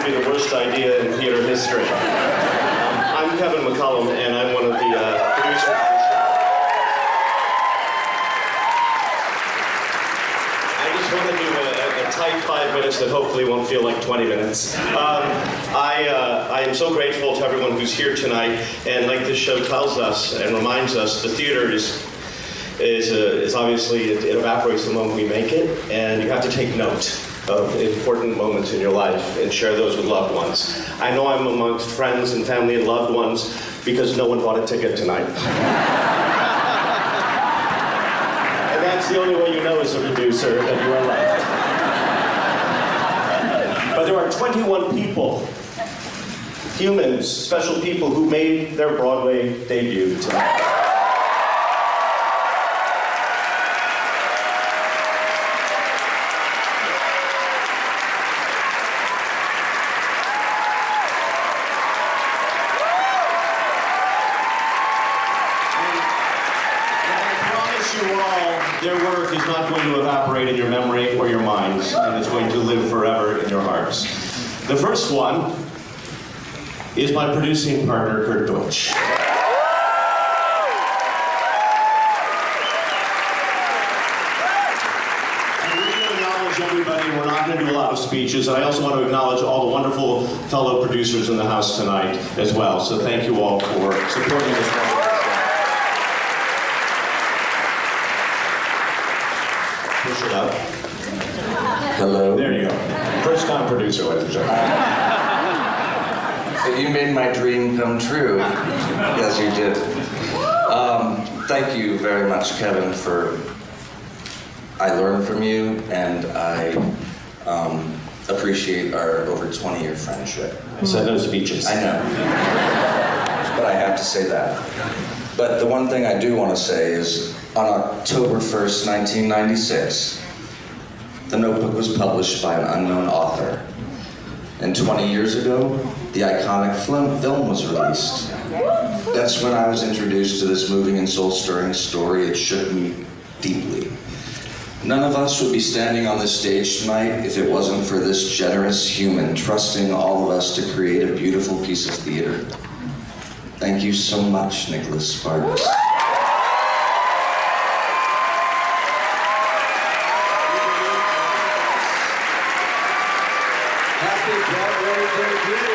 be the worst idea in theater history. I'm Kevin McCollum, and I'm one of the producers of the show. I just want to do a tight 5 minutes that hopefully won't feel like 20 minutes. I am so grateful to everyone who's here tonight, and like this show tells us and reminds us, the theater is obviously, it evaporates the moment we make it, and you have to take note of important moments in your life and share those with loved ones. I know I'm amongst friends and family and loved ones because no one bought a ticket tonight. And that's the only way you know as a producer that you are loved. But there are 21 people, humans, special people who made their Broadway debut tonight. Their work is not going to evaporate in your memory or your minds, and it's going to live forever in your hearts. The first one is my producing partner, Kurt Deutsch. And we're going to acknowledge everybody. We're not going to do a lot of speeches, and I also want to acknowledge all the wonderful fellow producers in the house tonight as well. So thank you all for supporting this project. Push it up. Hello. There you go. First time producer, ladies and gentlemen. You made my dream come true. Yes, you did. Thank you very much, Kevin, I learned from you, and I appreciate our over 20-year friendship. I said no speeches. I know. But I have to say that. But the one thing I do want to say is, on October 1st, 1996, The Notebook was published by an unknown author. And 20 years ago, the iconic film was released. That's when I was introduced to this moving and soul-stirring story. It shook me deeply. None of us would be standing on this stage tonight if it wasn't for this generous human trusting all of us to create a beautiful piece of theater. Thank you so much, Nicholas Sparks. Happy Broadway debut.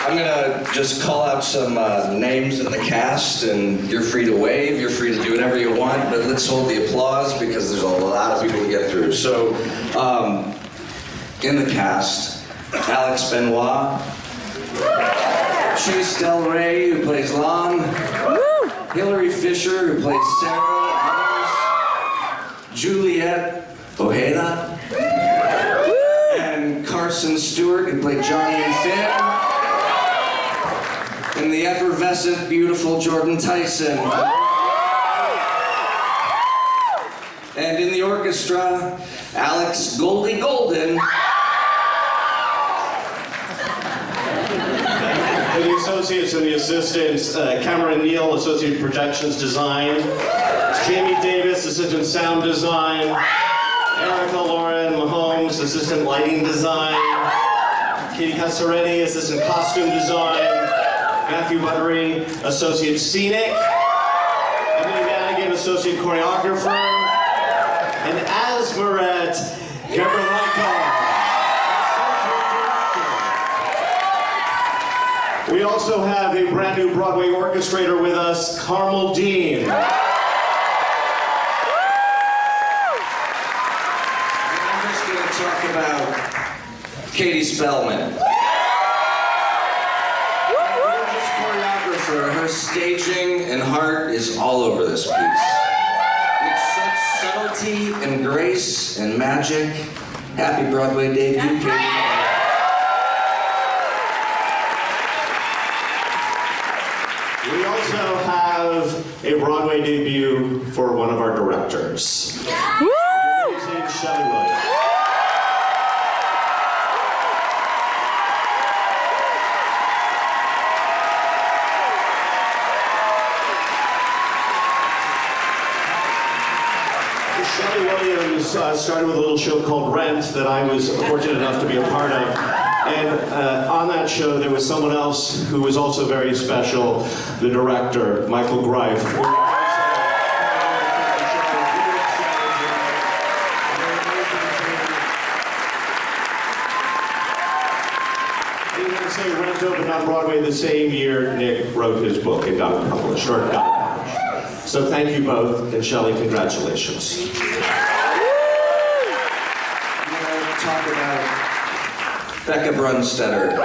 I'm gonna just call out some names in the cast, and you're free to wave, you're free to do whatever you want, but let's hold the applause because there's a lot of people to get through. So, in the cast, Alex Benoit, Chase Del Rey, who plays Lon, Hilary Fisher, who plays Sarah, and others, Juliette Ojeda, and Carson Stewart, who played Johnny and Finn, and the effervescent, beautiful Jordan Tyson. And in the orchestra, Alex Goldie Golden. And the associates and the assistants, Cameron Neal, Associate Projections Design, Jamie Davis, Assistant Sound Design, Erica Lauren Mahomes, Assistant Lighting Design, Katie Casaretti, Assistant Costume Design, Matthew Buttery, Associate Scenic, Emily Madigan, Associate Choreographer, and Asmaret Gabrielka, Associate Director. We also have a brand new Broadway orchestrator with us, Carmel Dean. I'm just going to talk about Katie Spellman. Her staging and heart is all over this piece. With such subtlety and grace and magic. Happy Broadway debut, Katie. We also have a Broadway debut for one of our directors. Amazing Shelley Williams. started with a little show called Rent that I was fortunate enough to be a part of. And on that show, there was someone else who was also very special, the director, Michael Greif. Rent opened on Broadway the same year Nick wrote his book and got it published, or got it published. So thank you both, and Shelley, congratulations. I'm going to talk about Becca Brunstetter.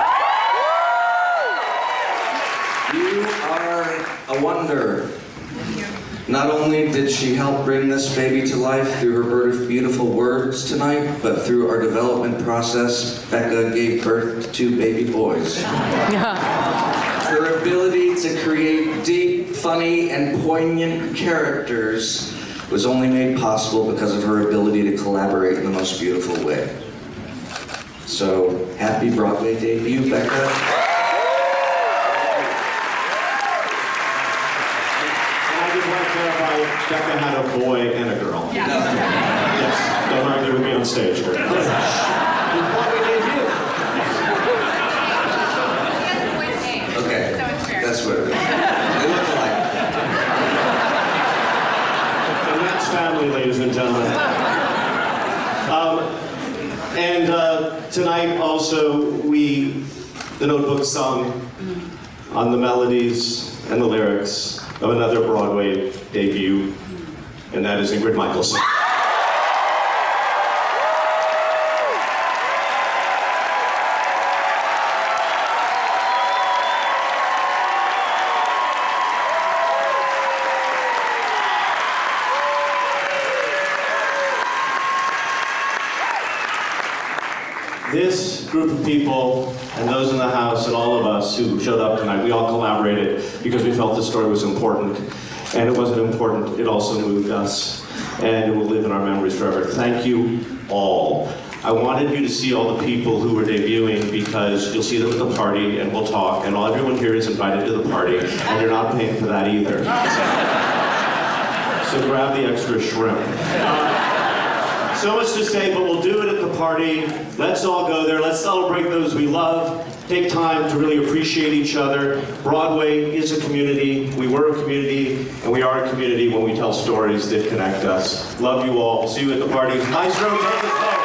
You are a wonder. Not only did she help bring this baby to life through her beautiful words tonight, but through our development process, Becca gave birth to 2 baby boys. Her ability to create deep, funny, and poignant characters was only made possible because of her ability to collaborate in the most beautiful way. So, happy Broadway debut, Becca. Becca had a boy and a girl. Yeah. Yes, don't argue with me on stage. What we debut. Okay, So it's fair. that's what it is. They look alike. And that's family, ladies and gentlemen. Tonight also, the Notebook sung on the melodies and the lyrics of another Broadway debut, and that is Ingrid Michaelson. This group of people, and those in the house, and all of us who showed up tonight, we all collaborated because we felt the story was important. And it wasn't important, it also moved us. And it will live in our memories forever. Thank you all. I wanted you to see all the people who were debuting because you'll see them at the party and we'll talk. And everyone here is invited to the party, and you're not paying for that either. So grab the extra shrimp. So much to say, but we'll do it at the party. Let's all go there. Let's celebrate those we love. Take time to really appreciate each other. Broadway is a community. We were a community, and we are a community when we tell stories that connect us. Love you all. See you at the party. Maestro, take us home.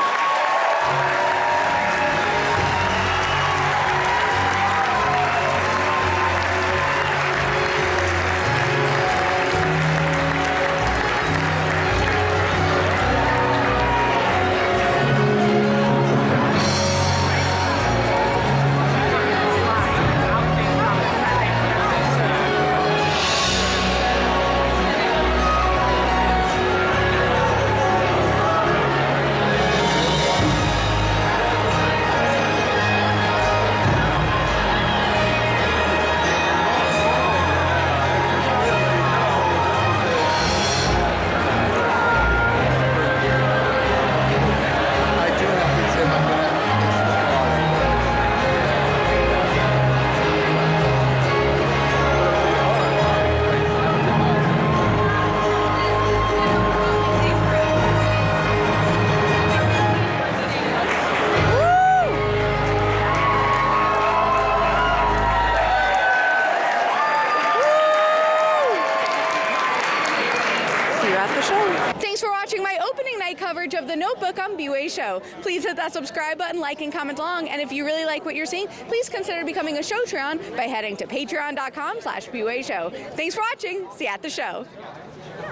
Thanks for watching my opening night coverage of The Notebook on bwaySHO. Please hit that subscribe button, like, and comment along. And if you really like what you're seeing, please consider becoming a Showtron by heading to patreon.com/bwaySHO. Thanks for watching. See you at the show.